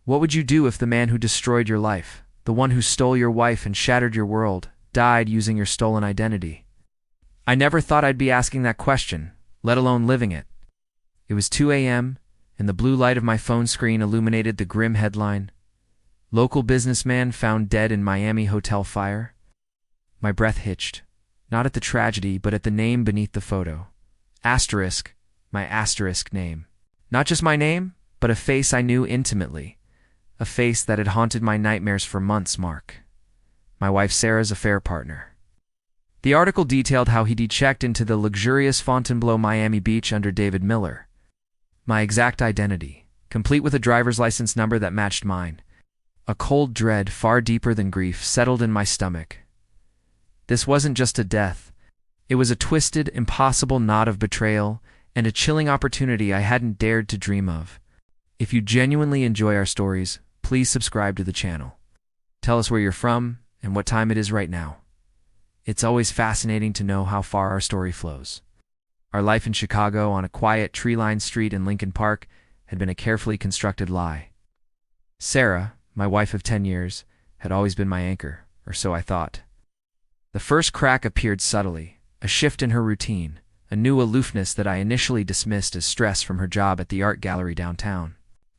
What would you do if the man who destroyed your life, the one who stole your wife and shattered your world, died using your stolen identity? I never thought I'd be asking that question, let alone living it. It was 2 a.m., and the blue light of my phone screen illuminated the grim headline, "Local businessman found dead in Miami hotel fire." My breath hitched, not at the tragedy, but at the name beneath the photo. Asterisk, my asterisk name. Not just my name, but a face I knew intimately. A face that had haunted my nightmares for months, Mark. My wife Sarah's affair partner. The article detailed how he'd checked into the luxurious Fontainebleau Miami Beach under David Miller. My exact identity, complete with a driver's license number that matched mine. A cold dread far deeper than grief settled in my stomach. This wasn't just a death. It was a twisted, impossible knot of betrayal and a chilling opportunity I hadn't dared to dream of. If you genuinely enjoy our stories, please subscribe to the channel. Tell us where you're from and what time it is right now. It's always fascinating to know how far our story flows. Our life in Chicago on a quiet, tree-lined street in Lincoln Park had been a carefully constructed lie. Sarah, my wife of 10 years, had always been my anchor, or so I thought. The first crack appeared subtly, a shift in her routine, a new aloofness that I initially dismissed as stress from her job at the art gallery downtown.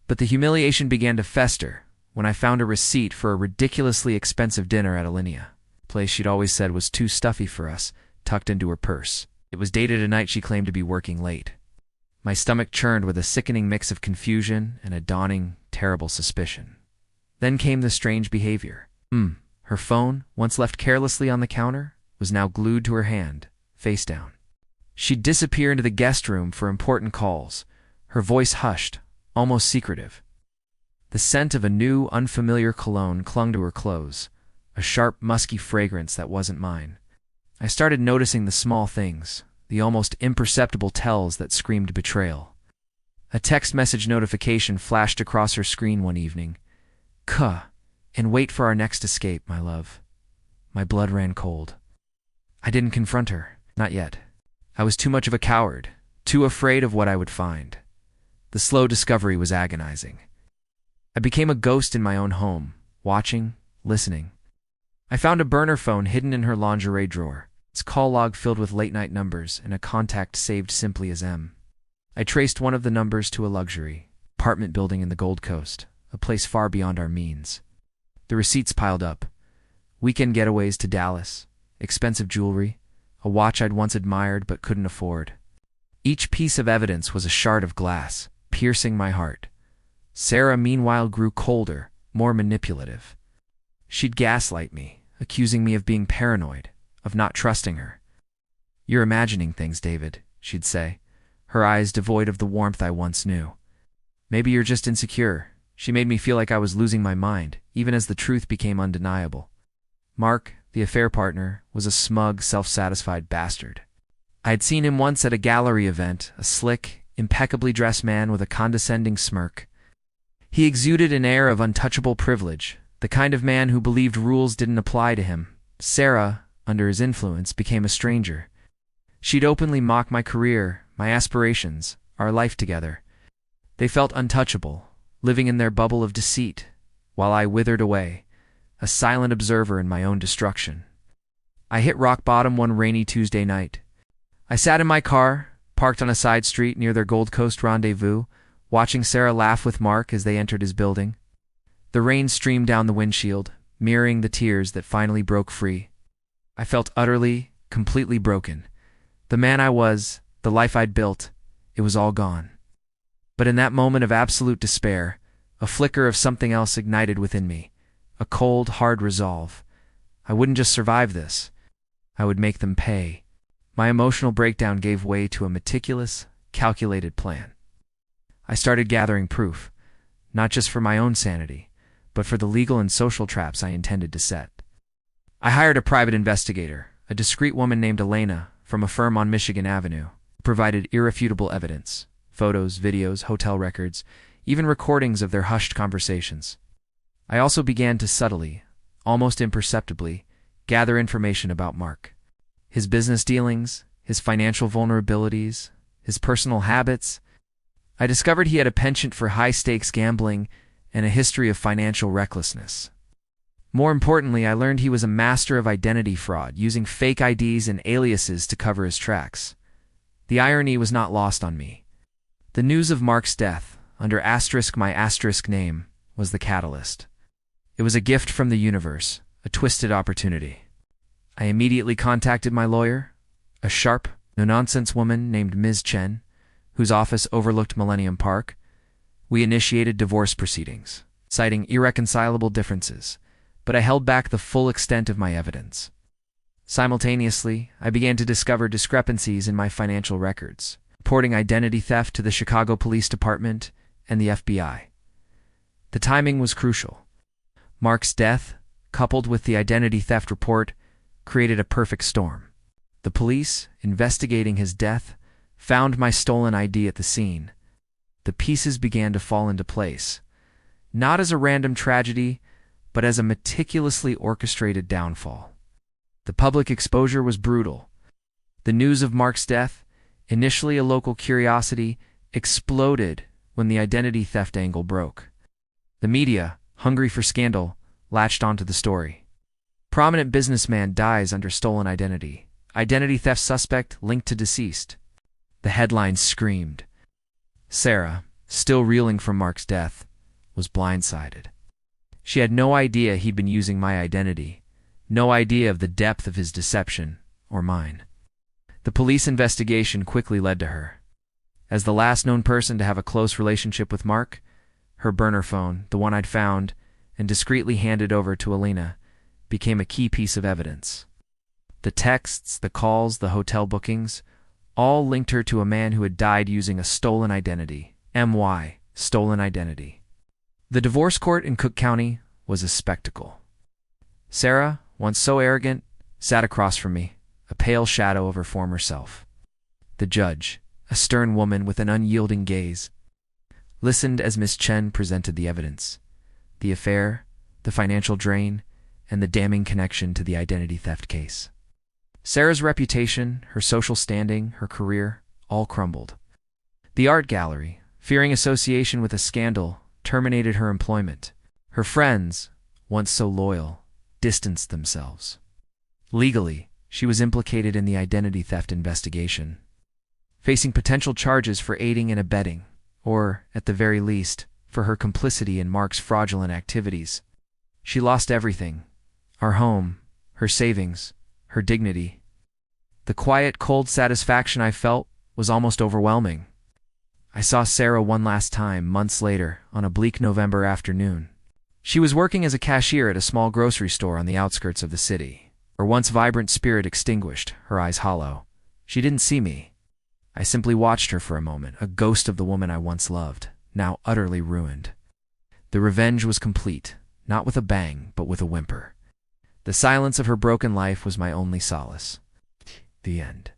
But the humiliation began to fester when I found a receipt for a ridiculously expensive dinner at Alinea, a place she'd always said was too stuffy for us, tucked into her purse. It was dated a night she claimed to be working late. My stomach churned with a sickening mix of confusion and a dawning, terrible suspicion. Then came the strange behavior. Her phone, once left carelessly on the counter, was now glued to her hand, face down. She'd disappear into the guest room for important calls, her voice hushed, almost secretive. The scent of a new, unfamiliar cologne clung to her clothes, a sharp, musky fragrance that wasn't mine. I started noticing the small things, the almost imperceptible tells that screamed betrayal. A text message notification flashed across her screen one evening. And wait for our next escape, my love. My blood ran cold. I didn't confront her, not yet. I was too much of a coward, too afraid of what I would find. The slow discovery was agonizing. I became a ghost in my own home, watching, listening. I found a burner phone hidden in her lingerie drawer, its call log filled with late-night numbers and a contact saved simply as M. I traced one of the numbers to a luxury apartment building in the Gold Coast, a place far beyond our means. The receipts piled up. Weekend getaways to Dallas, expensive jewelry, a watch I'd once admired but couldn't afford. Each piece of evidence was a shard of glass, piercing my heart. Sarah, meanwhile, grew colder, more manipulative. She'd gaslight me, accusing me of being paranoid, of not trusting her. "You're imagining things, David," she'd say, her eyes devoid of the warmth I once knew. "Maybe you're just insecure." She made me feel like I was losing my mind, even as the truth became undeniable. Mark, the affair partner, was a smug, self-satisfied bastard. I had seen him once at a gallery event, a slick, impeccably dressed man with a condescending smirk. He exuded an air of untouchable privilege, the kind of man who believed rules didn't apply to him. Sarah, under his influence, became a stranger. She'd openly mock my career, my aspirations, our life together. They felt untouchable, living in their bubble of deceit, while I withered away, a silent observer in my own destruction. I hit rock bottom one rainy Tuesday night. I sat in my car, parked on a side street near their Gold Coast rendezvous, watching Sarah laugh with Mark as they entered his building. The rain streamed down the windshield, mirroring the tears that finally broke free. I felt utterly, completely broken. The man I was, the life I'd built, it was all gone. But in that moment of absolute despair, a flicker of something else ignited within me, a cold, hard resolve. I wouldn't just survive this. I would make them pay. My emotional breakdown gave way to a meticulous, calculated plan. I started gathering proof, not just for my own sanity, but for the legal and social traps I intended to set. I hired a private investigator, a discreet woman named Elena, from a firm on Michigan Avenue, who provided irrefutable evidence. Photos, videos, hotel records, even recordings of their hushed conversations. I also began to subtly, almost imperceptibly, gather information about Mark. His business dealings, his financial vulnerabilities, his personal habits. I discovered he had a penchant for high-stakes gambling and a history of financial recklessness. More importantly, I learned he was a master of identity fraud, using fake IDs and aliases to cover his tracks. The irony was not lost on me. The news of Mark's death, under my name, was the catalyst. It was a gift from the universe, a twisted opportunity. I immediately contacted my lawyer, a sharp, no-nonsense woman named Ms. Chen, whose office overlooked Millennium Park. We initiated divorce proceedings, citing irreconcilable differences, but I held back the full extent of my evidence. Simultaneously, I began to discover discrepancies in my financial records, reporting identity theft to the Chicago Police Department and the FBI. The timing was crucial. Mark's death, coupled with the identity theft report, created a perfect storm. The police, investigating his death, found my stolen ID at the scene. The pieces began to fall into place, not as a random tragedy, but as a meticulously orchestrated downfall. The public exposure was brutal. The news of Mark's death, initially a local curiosity, exploded when the identity theft angle broke. The media, hungry for scandal, latched onto the story. Prominent businessman dies under stolen identity. Identity theft suspect linked to deceased. The headlines screamed. Sarah, still reeling from Mark's death, was blindsided. She had no idea he'd been using my identity, no idea of the depth of his deception, or mine. The police investigation quickly led to her. As the last known person to have a close relationship with Mark, her burner phone, the one I'd found and discreetly handed over to Alina, became a key piece of evidence. The texts, the calls, the hotel bookings, all linked her to a man who had died using a stolen identity. Stolen identity. The divorce court in Cook County was a spectacle. Sarah, once so arrogant, sat across from me, a pale shadow of her former self. The judge, a stern woman with an unyielding gaze, listened as Miss Chen presented the evidence. The affair, the financial drain, and the damning connection to the identity theft case. Sarah's reputation, her social standing, her career, all crumbled. The art gallery, fearing association with a scandal, terminated her employment. Her friends, once so loyal, distanced themselves. Legally, she was implicated in the identity theft investigation, facing potential charges for aiding and abetting, or, at the very least, for her complicity in Mark's fraudulent activities. She lost everything: our home, her savings, her dignity. The quiet, cold satisfaction I felt was almost overwhelming. I saw Sarah one last time, months later, on a bleak November afternoon. She was working as a cashier at a small grocery store on the outskirts of the city. Her once vibrant spirit extinguished, her eyes hollow. She didn't see me. I simply watched her for a moment, a ghost of the woman I once loved, now utterly ruined. The revenge was complete, not with a bang, but with a whimper. The silence of her broken life was my only solace. The end.